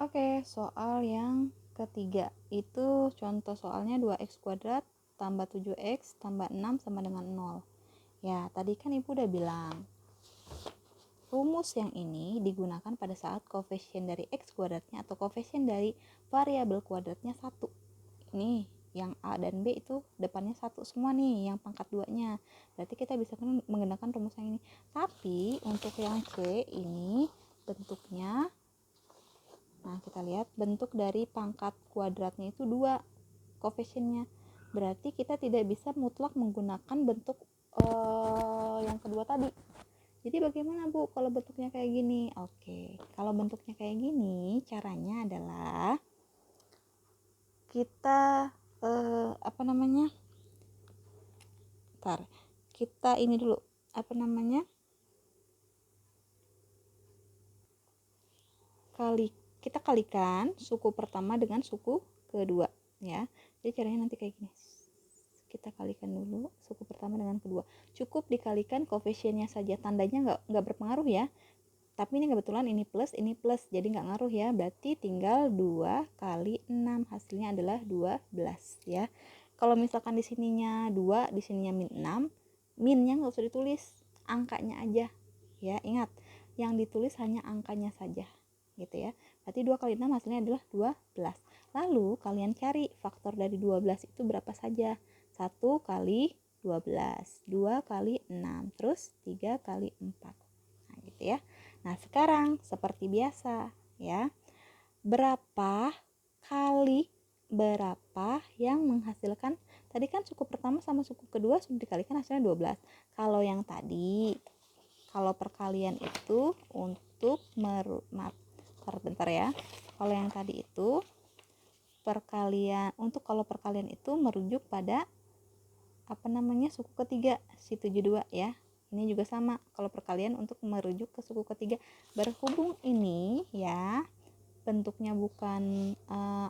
Oke, soal yang ketiga itu contoh soalnya 2x kuadrat tambah 7x tambah 6 sama dengan 0. Ya, tadi kan Ibu udah bilang rumus yang ini digunakan pada saat koefisien dari x kuadratnya atau koefisien dari variabel kuadratnya 1. Ini yang A dan B itu depannya 1 semua nih, yang pangkat 2-nya. Berarti kita bisa menggunakan rumus yang ini. Tapi untuk yang C ini bentuknya, nah kita lihat bentuk dari pangkat kuadratnya itu 2 koefisiennya. Berarti kita tidak bisa mutlak menggunakan bentuk yang kedua tadi. Jadi bagaimana Bu kalau bentuknya kayak gini? Oke, kalau bentuknya kayak gini caranya adalah kita kita ini dulu kita kalikan suku pertama dengan suku kedua ya. Jadi caranya nanti kayak gini. Kita kalikan dulu suku pertama dengan kedua. Cukup dikalikan koefisiennya saja, tandanya nggak berpengaruh ya. Tapi ini kebetulan ini plus, jadi nggak ngaruh ya. Berarti tinggal 2 kali 6, hasilnya adalah 12 ya. Kalau misalkan di sininya 2, di sininya min 6, minnya nggak usah ditulis, angkanya aja ya. Ingat, yang ditulis hanya angkanya saja gitu ya. Berarti 2 kali 6 hasilnya adalah 12. Lalu kalian cari faktor dari 12 itu berapa saja. 1 kali 12, 2 kali 6, terus 3 kali 4. Nah gitu ya. Nah sekarang seperti biasa ya, berapa yang menghasilkan, tadi kan suku pertama sama suku kedua sudah dikalikan hasilnya 12. Kalau yang tadi, kalau perkalian itu untuk bentar ya, kalau yang tadi itu kalau perkalian itu merujuk pada suku ketiga, si 72 ya. Ini juga sama, kalau perkalian untuk merujuk ke suku ketiga. Berhubung ini ya bentuknya bukan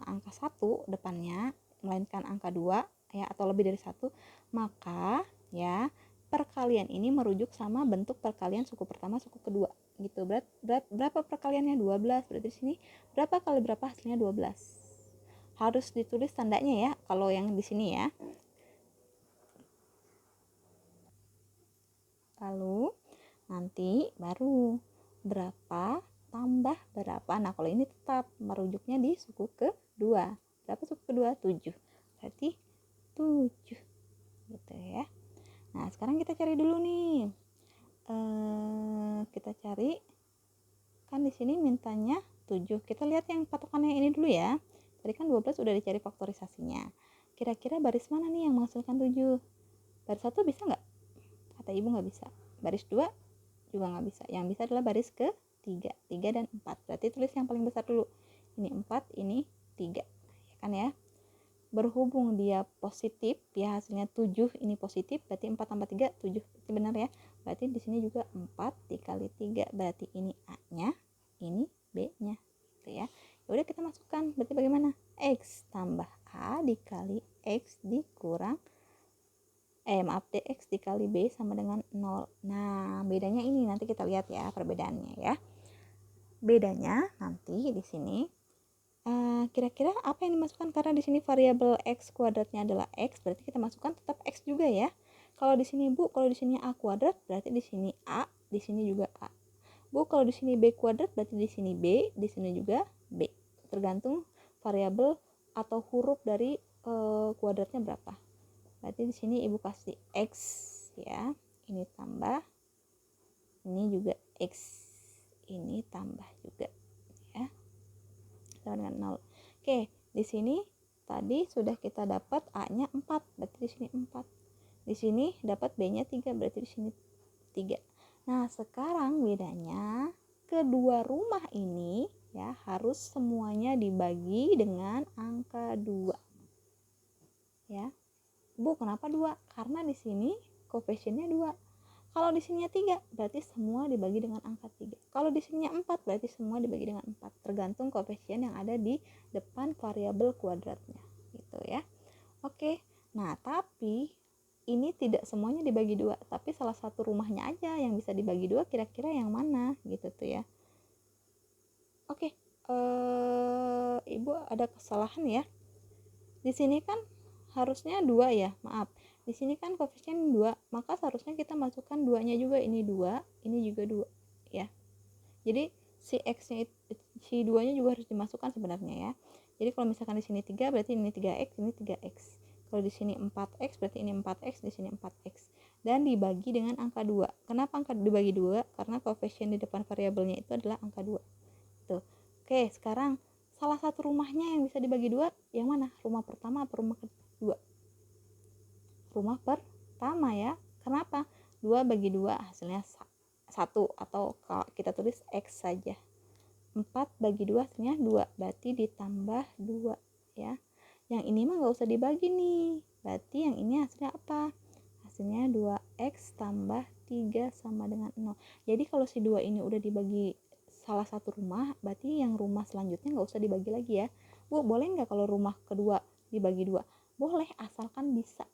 angka 1 depannya, melainkan angka 2 ya, atau lebih dari 1, maka ya perkalian ini merujuk sama bentuk perkalian suku pertama suku kedua gitu. Berapa perkaliannya? 12. Berarti di sini berapa kali berapa hasilnya 12. Harus ditulis tandanya ya kalau yang di sini ya. Lalu nanti baru berapa tambah berapa. Nah kalau ini tetap merujuknya di suku kedua. Berapa suku kedua? 7. Berarti 7 gitu ya. Nah sekarang kita cari dulu nih. Kita cari, kan di sini mintanya 7. Kita lihat yang patokannya ini dulu ya. Tadi kan 12 udah dicari faktorisasinya. Kira-kira baris mana nih yang menghasilkan 7? Baris 1 bisa nggak? Kata ibu nggak bisa. Baris 2 juga nggak bisa. Yang bisa adalah baris ke 3 dan 4. Berarti tulis yang paling besar dulu. Ini 4, ini 3 ya kan ya. Berhubung dia positif ya, hasilnya 7, ini positif, berarti 4 tambah 3 7. Itu benar ya. Berarti di sini juga 4 dikali 3, berarti ini A-nya, ini B-nya gitu ya. Ya udah kita masukkan. Berarti bagaimana? X tambah A dikali X dikurang dx dikali B sama dengan 0. Nah, bedanya ini nanti kita lihat ya perbedaannya ya. Bedanya nanti di sini kira-kira apa yang dimasukkan, karena di sini variabel x kuadratnya adalah x, berarti kita masukkan tetap x juga ya. Kalau di sini Bu, kalau di sini a kuadrat, berarti di sini a, di sini juga a. Bu, kalau di sini b kuadrat, berarti di sini b, di sini juga b. Tergantung variabel atau huruf dari kuadratnya berapa. Berarti di sini ibu kasih x ya, ini tambah, ini juga x, ini tambah juga ya, sama dengan 0. Oke, di sini tadi sudah kita dapat a-nya 4, berarti di sini 4. Di sini dapat b-nya 3, berarti di sini 3. Nah, sekarang bedanya kedua rumah ini ya harus semuanya dibagi dengan angka 2. Ya. Bu, kenapa 2? Karena di sini koefisiennya 2. Kalau di sininya 3, berarti semua dibagi dengan angka 3. Kalau di sininya 4, berarti semua dibagi dengan 4. Tergantung koefisien yang ada di depan variabel kuadratnya. Gitu ya. Oke. Nah, tapi ini tidak semuanya dibagi 2, tapi salah satu rumahnya aja yang bisa dibagi 2, kira-kira yang mana? Gitu tuh ya. Oke. Ibu ada kesalahan ya. Di sini kan harusnya 2 ya, maaf. Di sini kan koefisien 2, maka seharusnya kita masukkan 2-nya juga, ini 2, ini juga 2 ya. Jadi si x-nya si 2-nya juga harus dimasukkan sebenarnya ya. Jadi kalau misalkan di sini 3 berarti ini 3x, ini 3x. Kalau di sini 4x berarti ini 4x, di sini 4x. Dan dibagi dengan angka 2. Kenapa angka dibagi 2? Karena koefisien di depan variabelnya itu adalah angka 2. Tuh. Oke, sekarang salah satu rumahnya yang bisa dibagi 2 yang mana? Rumah pertama atau rumah kedua? Rumah pertama ya. Kenapa? 2 bagi 2 hasilnya 1, atau kalau kita tulis x saja. 4 bagi 2 hasilnya 2, berarti ditambah 2 ya. Yang ini mah nggak usah dibagi nih, berarti yang ini hasilnya apa? Hasilnya 2x tambah 3 sama dengan 0. Jadi kalau si 2 ini udah dibagi salah satu rumah, berarti yang rumah selanjutnya nggak usah dibagi lagi ya. Bu, boleh nggak kalau rumah kedua dibagi 2? Boleh, asalkan bisa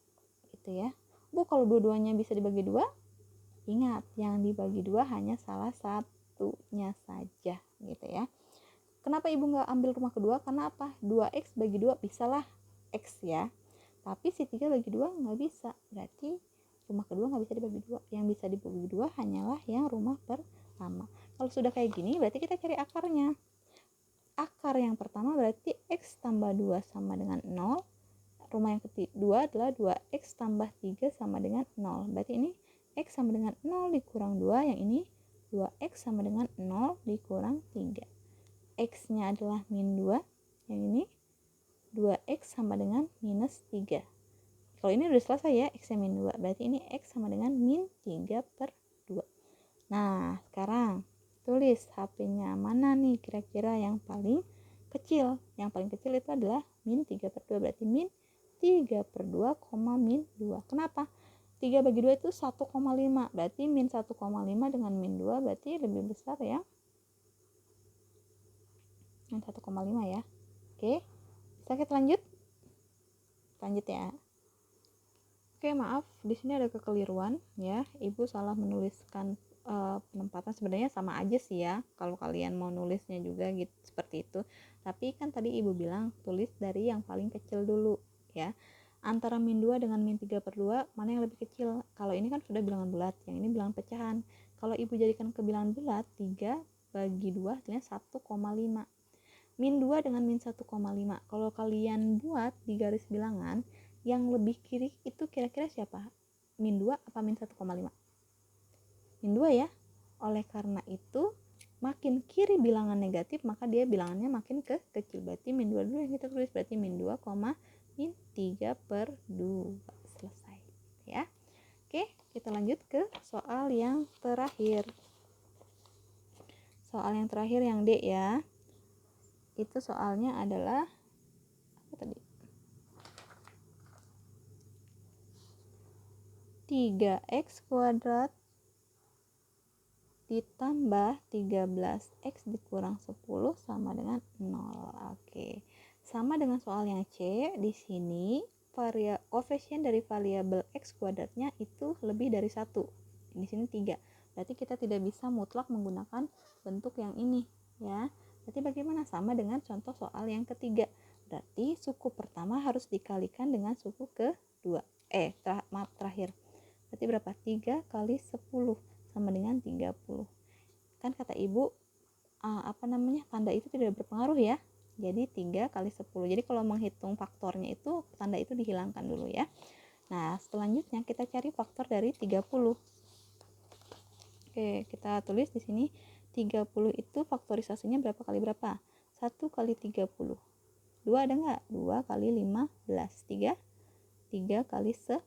gitu ya. Bu, kalau dua-duanya bisa dibagi 2, ingat yang dibagi 2 hanya salah satunya saja gitu ya. Kenapa ibu nggak ambil rumah kedua? Karena apa? 2x bagi 2 bisalah x ya, tapi si 3 bagi 2 nggak bisa, berarti rumah kedua nggak bisa dibagi 2. Yang bisa dibagi 2 hanyalah yang rumah pertama. Kalau sudah kayak gini berarti kita cari akarnya. Akar yang pertama berarti x tambah 2 sama dengan 0. Rumah yang kedua adalah 2x tambah 3 sama dengan 0. Berarti ini x sama dengan 0 dikurang 2, yang ini 2x sama dengan 0 dikurang 3. X-nya adalah min 2, yang ini 2x sama dengan minus 3. Kalau ini udah selesai ya, x-nya min 2, berarti ini x sama dengan min 3 per 2. Nah, sekarang tulis HP-nya mana nih kira-kira yang paling kecil. Yang paling kecil itu adalah min 3 per 2, berarti min 3 per 2, min 2. Kenapa? 3 bagi 2 itu 1,5. Berarti min 1,5 dengan min 2 berarti lebih besar ya. Min 1,5 ya. Oke. Bisa kita lanjut? Lanjut ya. Oke, maaf. Di sini ada kekeliruan ya. Ibu salah menuliskan penempatan, sebenarnya sama aja sih ya kalau kalian mau nulisnya juga gitu seperti itu. Tapi kan tadi ibu bilang tulis dari yang paling kecil dulu ya. Antara min 2 dengan min 3 per 2 mana yang lebih kecil? Kalau ini kan sudah bilangan bulat, yang ini bilangan pecahan. Kalau ibu jadikan ke bilangan bulat, 3 bagi 2 hasilnya 1,5. Min 2 dengan min 1,5. Kalau kalian buat di garis bilangan, yang lebih kiri itu kira-kira siapa? Min 2 apa min 1,5? Min 2 ya. Oleh karena itu makin kiri bilangan negatif maka dia bilangannya makin ke kecil, berarti min 2 dulu yang kita tulis, berarti min 2, min 3 per 2. Selesai ya. Oke, kita lanjut ke soal yang terakhir. Soal yang terakhir yang D ya. Itu soalnya adalah apa tadi? 3x kuadrat ditambah 13x dikurang 10 sama dengan 0. Oke. Sama dengan soal yang C, di sini koefisien dari variabel x kuadratnya itu lebih dari 1. Di sini 3. Berarti kita tidak bisa mutlak menggunakan bentuk yang ini, ya. Berarti bagaimana? Sama dengan contoh soal yang ketiga. Berarti suku pertama harus dikalikan dengan suku kedua. Terakhir. Berarti berapa? 3 kali 10 sama dengan 30. Kan kata ibu tanda itu tidak berpengaruh ya. Jadi 3 kali 10. Jadi kalau menghitung faktornya itu tanda itu dihilangkan dulu ya. Nah, selanjutnya kita cari faktor dari 30. Oke, kita tulis di sini 30 itu faktorisasinya berapa kali berapa? 1 kali 30. 2 ada enggak? 2 kali 15. 3 kali 10.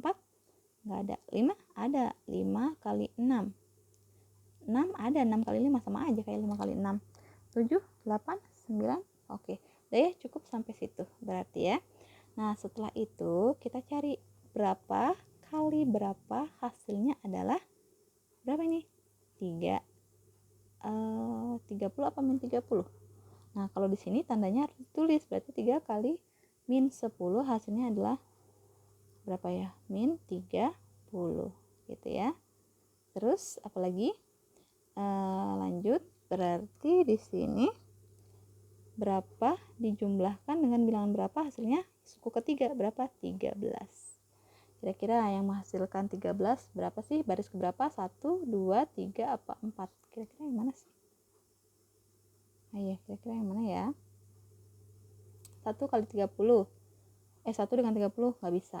4 enggak ada. 5 ada. 5 kali 6. 6 ada. 6 kali 5 sama aja kayak 5 kali 6. 7, 8, 9. Oke. Udah ya, cukup sampai situ berarti ya. Nah, setelah itu kita cari berapa kali berapa, hasilnya adalah berapa ini? 3. 30 apa min 30? Nah, kalau di sini tandanya harus ditulis, berarti 3 kali min 10 hasilnya adalah berapa ya? Min 30 gitu ya. Terus apalagi? Lanjut, berarti di sini berapa dijumlahkan dengan bilangan berapa, hasilnya suku ketiga berapa? 13. Kira-kira yang menghasilkan 13 berapa sih? Baris keberapa? 1, 2, 3, apa 4? Kira-kira yang mana sih? Ayo, kira-kira yang mana ya? 1 kali 30. 1 dengan 30 nggak bisa.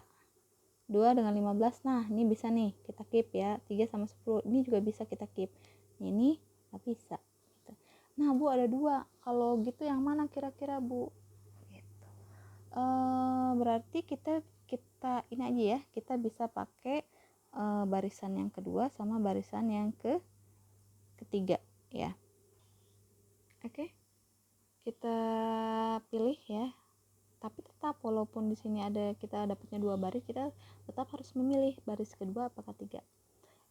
2 dengan 15, nah ini bisa nih, kita keep ya. 3 sama 10, ini juga bisa kita keep. Ini nggak bisa. Gitu. Nah Bu, ada 2. Kalau gitu yang mana kira-kira Bu? Gitu. Berarti kita ini aja ya, kita bisa pakai barisan yang kedua sama barisan yang ketiga ya. Oke, kita pilih ya. Tapi tetap walaupun di sini ada kita dapatnya 2 baris, kita tetap harus memilih baris kedua apakah 3.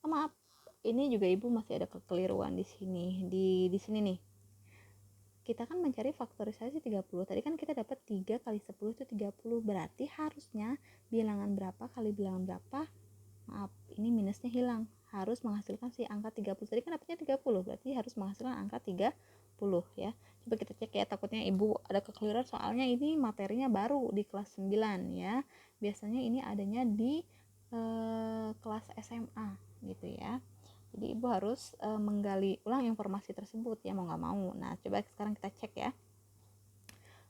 Maaf, ini juga Ibu masih ada kekeliruan di sini. Di sini nih. Kita kan mencari faktorisasi 30. Tadi kan kita dapat 3 kali 10 itu 30. Berarti harusnya bilangan berapa kali bilangan berapa? Maaf, ini minusnya hilang. Harus menghasilkan si angka 30. Tadi kan dapatnya 30, berarti harus menghasilkan angka 30 ya. Coba kita cek ya, takutnya Ibu ada kekeliruan soalnya ini materinya baru di kelas 9 ya. Biasanya ini adanya di kelas SMA gitu ya. Jadi Ibu harus menggali ulang informasi tersebut ya, mau nggak mau. Nah, coba sekarang kita cek ya.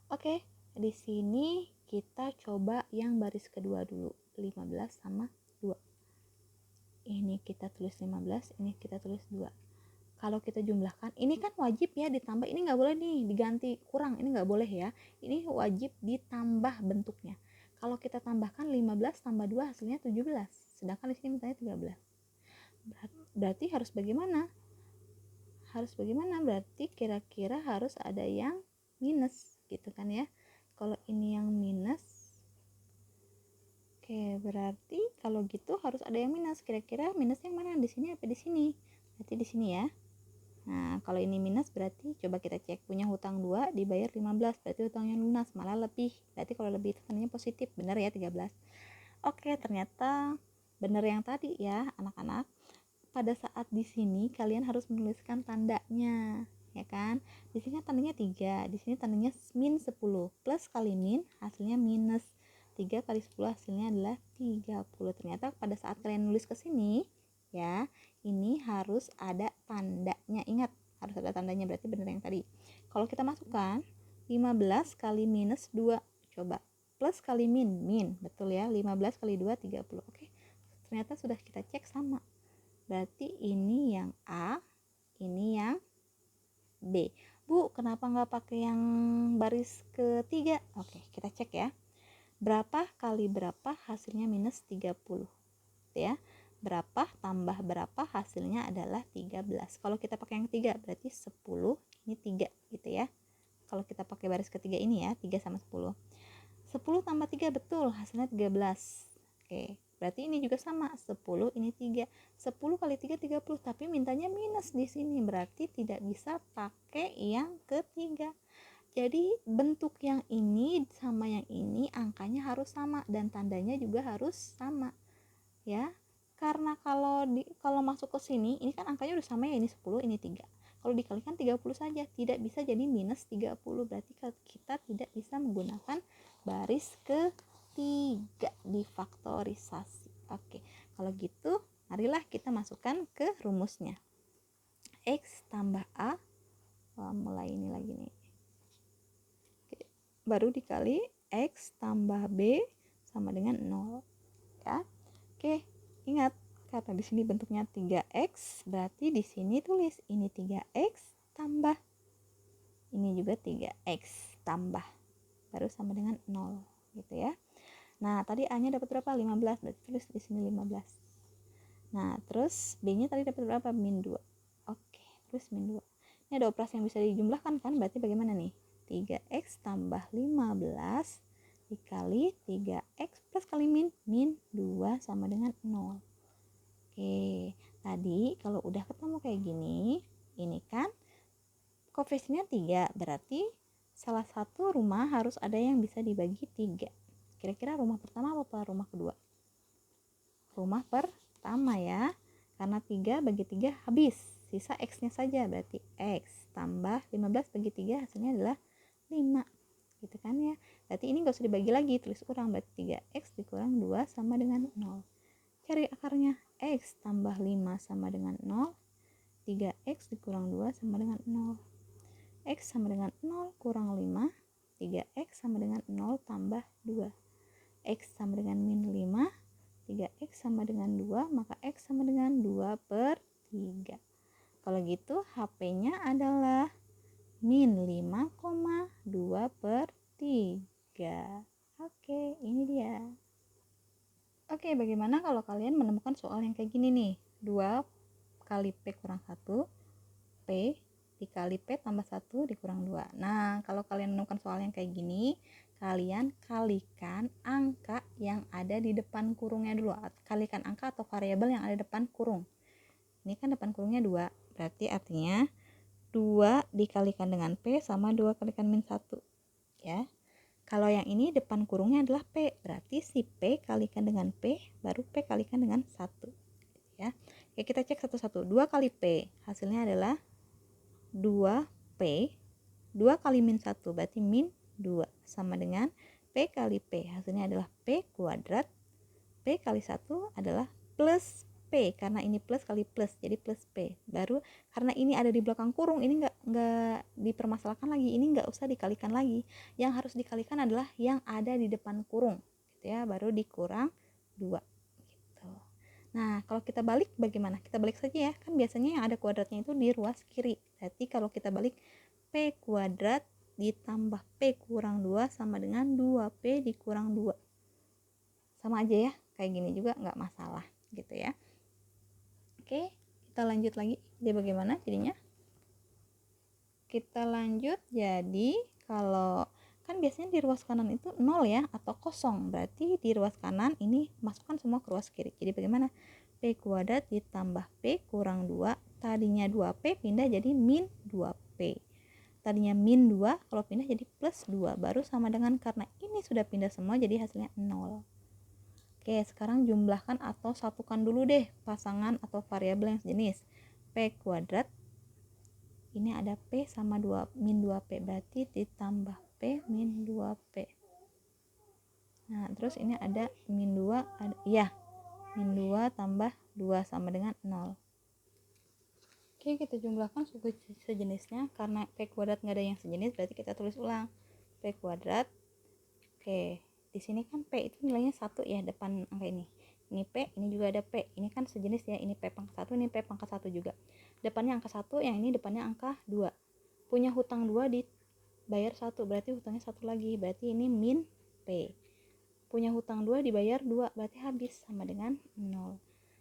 Oke, di sini kita coba yang baris kedua dulu, 15 sama 2. Ini kita tulis 15, ini kita tulis 2. Kalau kita jumlahkan, ini kan wajib ya ditambah, ini nggak boleh nih diganti kurang, ini nggak boleh ya, ini wajib ditambah bentuknya. Kalau kita tambahkan 15 tambah 2 hasilnya 17, sedangkan di sini mintanya 13. Berarti harus bagaimana? Berarti kira-kira harus ada yang minus gitu kan ya. Kalau ini yang minus, oke, berarti kalau gitu harus ada yang minus. Kira-kira minus yang mana? Di sini apa di sini? Berarti di sini ya. Nah, kalau ini minus berarti coba kita cek, punya hutang 2 dibayar 15, berarti hutangnya lunas, malah lebih. Berarti kalau lebih itu tandanya positif, benar ya 13. Oke, ternyata benar yang tadi ya, anak-anak. Pada saat di sini kalian harus menuliskan tandanya, ya kan? Di sini tandanya 3, di sini tandanya min 10, plus kali min hasilnya minus. 3 kali 10 hasilnya adalah 30. Ternyata pada saat kalian nulis ke sini ya, ini harus ada tandanya. Ingat, harus ada tandanya, berarti benar yang tadi. Kalau kita masukkan 15 kali minus 2, coba plus kali min, betul ya, 15 kali 2 30. Oke, ternyata sudah kita cek sama. Berarti ini yang A, ini yang B. Bu, kenapa nggak pakai yang baris ketiga? Oke, kita cek ya. Berapa kali berapa hasilnya minus 30 ya. Berapa tambah berapa hasilnya adalah 13. Kalau kita pakai yang 3 berarti 10, ini 3 gitu ya. Kalau kita pakai baris ketiga ini ya, 3 sama 10. 10 tambah 3 betul, hasilnya 13. Oke, berarti ini juga sama, 10 ini 3. 10 kali 3 30, tapi mintanya minus di sini, berarti tidak bisa pakai yang ketiga. Jadi bentuk yang ini sama yang ini angkanya harus sama dan tandanya juga harus sama. Ya. Karena kalau masuk ke sini, ini kan angkanya udah sama ya, ini 10, ini 3. Kalau dikalikan 30 saja, tidak bisa jadi minus 30. Berarti kita tidak bisa menggunakan baris ketiga di faktorisasi. Oke, kalau gitu marilah kita masukkan ke rumusnya. X tambah A, mulai ini lagi nih. Oke, baru dikali X tambah B sama dengan 0. Ya. Oke, ingat karena di sini bentuknya 3x, berarti di sini tulis ini 3x tambah ini juga 3x tambah, baru sama dengan 0 gitu ya. Nah, tadi A-nya dapat berapa? 15, berarti tulis di sini 15. Nah, terus B-nya tadi dapat berapa? Min 2. Oke, terus min 2. Ini ada operasi yang bisa dijumlahkan kan? Berarti bagaimana nih? 3x tambah 15 dikali 3x plus kali min 2 sama dengan 0. Oke, tadi kalau udah ketemu kayak gini, ini kan koefisiennya 3, berarti salah satu rumah harus ada yang bisa dibagi 3. Kira-kira rumah pertama apa rumah kedua? Rumah pertama ya, karena 3 bagi 3 habis, sisa x nya saja, berarti x tambah 15 bagi 3 hasilnya adalah 5 gitu kan ya. Berarti ini gak usah dibagi lagi, tulis kurang, berarti 3x dikurang 2 sama dengan 0. Cari akarnya, x tambah 5 sama dengan 0, 3x dikurang 2 sama dengan 0. X sama dengan 0 kurang 5, 3x sama dengan 0 tambah 2. X sama dengan min 5, 3x sama dengan 2, maka x sama dengan 2/3. Kalau gitu HP-nya adalah min 5,2/3. Oke, ini dia. Oke, bagaimana kalau kalian menemukan soal yang kayak gini nih? 2 kali P kurang 1, P dikali P tambah 1 dikurang 2. Nah, kalau kalian menemukan soal yang kayak gini, kalian kalikan angka yang ada di depan kurungnya dulu. Kalikan angka atau variabel yang ada di depan kurung. Ini kan depan kurungnya 2, berarti artinya 2 dikalikan dengan P sama 2 kalikan min 1 ya. Kalau yang ini depan kurungnya adalah P, berarti si P kalikan dengan P baru P kalikan dengan 1 ya. Oke, kita cek satu-satu. 2 kali P hasilnya adalah 2P, 2 kali min 1 berarti min 2 sama dengan P kali P hasilnya adalah P kuadrat, P kali 1 adalah plus P, karena ini plus kali plus jadi plus P. Baru karena ini ada di belakang kurung, ini nggak dipermasalahkan lagi, ini nggak usah dikalikan lagi. Yang harus dikalikan adalah yang ada di depan kurung gitu ya, baru dikurang 2 gitu. Nah, kalau kita balik bagaimana? Kita balik saja ya, kan biasanya yang ada kuadratnya itu di ruas kiri. Berarti kalau kita balik, P kuadrat ditambah P kurang 2 sama dengan 2P dikurang 2. Sama aja ya, kayak gini juga nggak masalah gitu ya. Oke, kita lanjut lagi. Dia bagaimana jadinya? Kita lanjut, jadi kalau kan biasanya di ruas kanan itu 0 ya, atau kosong. Berarti di ruas kanan ini masukkan semua ke ruas kiri. Jadi bagaimana? P kuadrat ditambah P kurang 2. Tadinya 2P pindah jadi min 2P. Tadinya min 2, kalau pindah jadi plus 2. Baru sama dengan, karena ini sudah pindah semua, jadi hasilnya 0. Oke, sekarang jumlahkan atau satukan dulu deh pasangan atau variabel yang sejenis. P kuadrat, ini ada P sama 2, min 2P, berarti ditambah P min 2P. Nah, terus ini ada min 2, min 2 tambah 2 sama dengan 0. Oke, kita jumlahkan suku sejenisnya. Karena P kuadrat nggak ada yang sejenis, berarti kita tulis ulang. P kuadrat, oke, di sini kan P itu nilainya 1 ya, depan angka ini. Ini P, ini juga ada P. Ini kan sejenis ya, ini P pangkat 1, ini P pangkat 1 juga. Depannya angka 1, yang ini depannya angka 2. Punya hutang 2 dibayar 1, berarti hutangnya 1 lagi. Berarti ini min P. Punya hutang 2 dibayar 2, berarti habis sama dengan 0.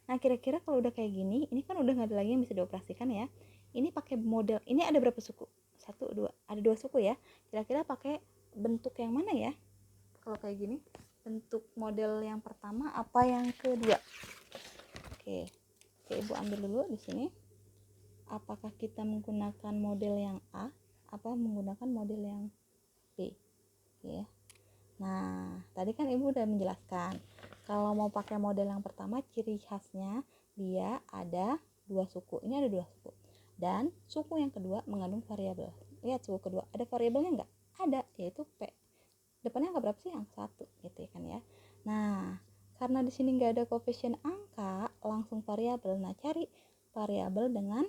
Nah, kira-kira kalau udah kayak gini, ini kan udah nggak ada lagi yang bisa dioperasikan ya. Ini pakai model, ini ada berapa suku? 1, 2, ada 2 suku ya. Kira-kira pakai bentuk yang mana ya? Kalau kayak gini, bentuk model yang pertama apa yang kedua? Oke, Ibu ambil dulu di sini. Apakah kita menggunakan model yang A, apa menggunakan model yang B? Ya. Nah, tadi kan Ibu udah menjelaskan. Kalau mau pakai model yang pertama, ciri khasnya dia ada 2 suku. Ini ada 2 suku. Dan suku yang kedua mengandung variabel. Lihat suku kedua, ada variabelnya enggak? Ada, yaitu P. Depannya angka berapa sih? Angka 1 gitu ya kan ya. Nah, karena di sini nggak ada koefisien angka, langsung variabel. Nah, cari variabel dengan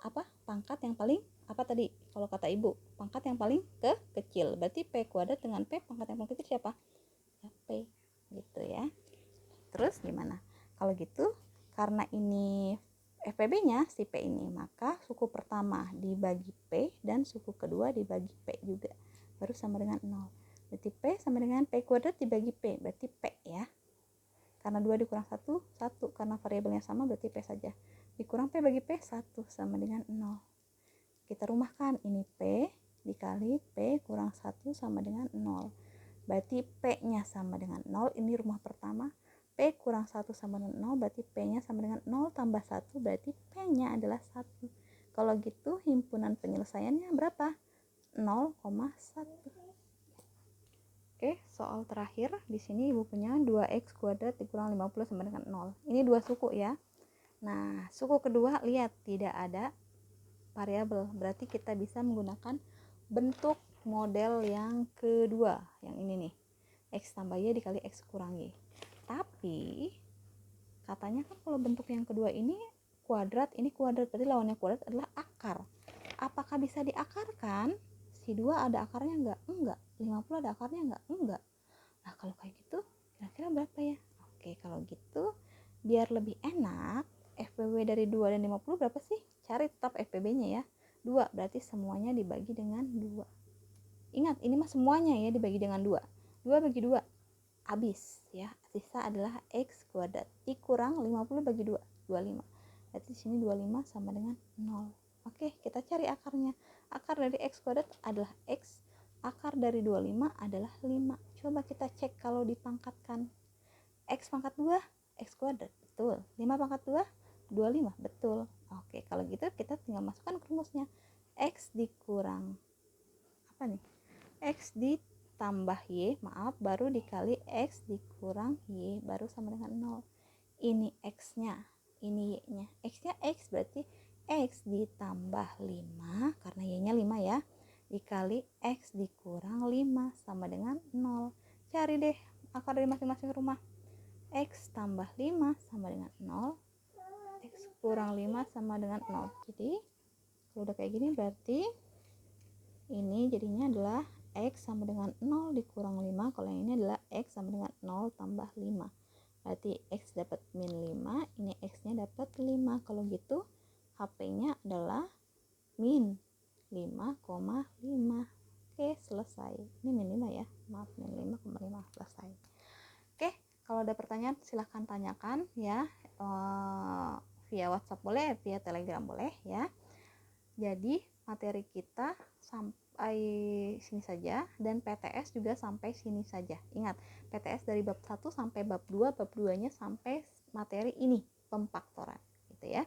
apa? Pangkat yang paling apa tadi? Kalau kata Ibu, pangkat yang paling kecil. Berarti P kuadrat dengan P pangkat yang paling kecil siapa? Ya, P gitu ya. Terus gimana? Kalau gitu, karena ini FPB-nya si P ini, maka suku pertama dibagi P dan suku kedua dibagi P juga. Baru sama dengan 0. Berarti P sama dengan P kuadrat dibagi P, berarti P ya. Karena 2 dikurang 1, 1. Karena variabelnya sama, berarti P saja. Dikurang P bagi P, 1 sama dengan 0. Kita rumahkan, ini P dikali P kurang 1 sama dengan 0. Berarti P-nya sama dengan 0, ini rumah pertama. P kurang 1 sama dengan 0, berarti P-nya sama dengan 0 tambah 1, berarti P-nya adalah 1. Kalau gitu, himpunan penyelesaiannya berapa? 0,1. Oke, soal terakhir di sini Ibu punya 2x kuadrat dikurang 50 sama dengan 0. Ini 2 suku ya. Nah, suku kedua lihat tidak ada variabel. Berarti kita bisa menggunakan bentuk model yang kedua, yang ini nih, X tambah Y dikali X kurang Y. Tapi katanya kan kalau bentuk yang kedua ini kuadrat, ini kuadrat, berarti lawannya kuadrat adalah akar. Apakah bisa diakarkan? Si 2 ada akarnya enggak? Enggak. 50 ada akarnya enggak? Enggak. Nah, kalau kayak gitu kira-kira berapa ya? Oke, kalau gitu biar lebih enak, FPB dari 2 dan 50 berapa sih? Cari tetap FPB-nya ya. 2, berarti semuanya dibagi dengan 2. Ingat, ini mah semuanya ya dibagi dengan 2. 2 bagi 2 habis ya. Sisa adalah X kuadrat. I kurang 50 bagi 2, 25. Berarti di sini 25 sama dengan 0. Oke, kita cari akarnya. Akar dari X kuadrat adalah X. Akar dari 25 adalah 5. Coba kita cek kalau dipangkatkan. X pangkat 2, X kuadrat. Betul. 5 pangkat 2, 25. Betul. Oke, kalau gitu kita tinggal masukkan ke rumusnya. X dikurang apa nih? X ditambah Y, maaf, baru dikali X dikurang Y, baru sama dengan 0. Ini X-nya, ini Y-nya. X-nya X, berarti X ditambah 5, karena Y-nya 5 ya, dikali X dikurang 5 sama dengan 0. Cari deh akar dari masing-masing rumah. X tambah 5 sama dengan 0, X kurang 5 sama dengan 0. Jadi kalau udah kayak gini berarti ini jadinya adalah X sama dengan 0 dikurang 5. Kalau yang ini adalah X sama dengan 0 tambah 5. Berarti X dapat min 5, ini X-nya dapat 5. Kalau gitu HP-nya adalah min 5,5. Oke, selesai. Ini min 5 ya. Maaf, min 5,5. Selesai. Oke, kalau ada pertanyaan silahkan tanyakan ya. Via WhatsApp boleh, via Telegram boleh ya. Jadi materi kita sampai sini saja dan PTS juga sampai sini saja. Ingat, PTS dari bab 1 sampai bab 2, bab 2-nya sampai materi ini, pemfaktoran gitu ya.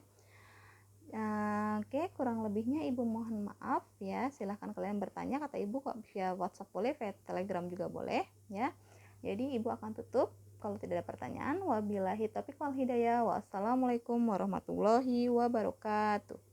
Oke, kurang lebihnya Ibu mohon maaf ya. Silahkan kalian bertanya, kata Ibu kok via WhatsApp boleh, via Telegram juga boleh ya. Jadi Ibu akan tutup kalau tidak ada pertanyaan. Wabillahi taufiq wal hidayah. Wassalamualaikum warahmatullahi wabarakatuh.